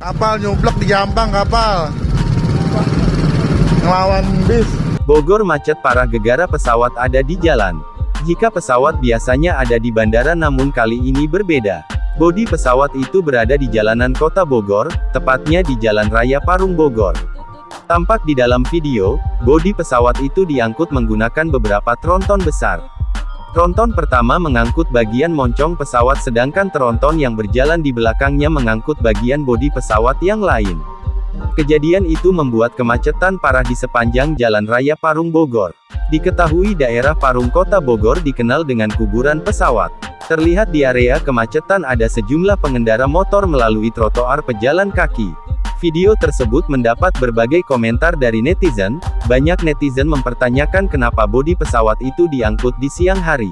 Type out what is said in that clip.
Kapal nyublek di Jampang, kapal ngelawan bis. Bogor macet parah gegara pesawat ada di jalan. Jika pesawat biasanya ada di bandara namun kali ini berbeda. Bodi pesawat itu berada di jalanan kota Bogor, tepatnya di Jalan Raya Parung Bogor. Tampak di dalam video, bodi pesawat itu diangkut menggunakan beberapa tronton besar. Tronton pertama mengangkut bagian moncong pesawat sedangkan tronton yang berjalan di belakangnya mengangkut bagian bodi pesawat yang lain. Kejadian itu membuat kemacetan parah di sepanjang Jalan Raya Parung Bogor. Diketahui daerah Parung Kota Bogor dikenal dengan kuburan pesawat. Terlihat di area kemacetan ada sejumlah pengendara motor melalui trotoar pejalan kaki. Video tersebut mendapat berbagai komentar dari netizen. Banyak netizen mempertanyakan kenapa bodi pesawat itu diangkut di siang hari.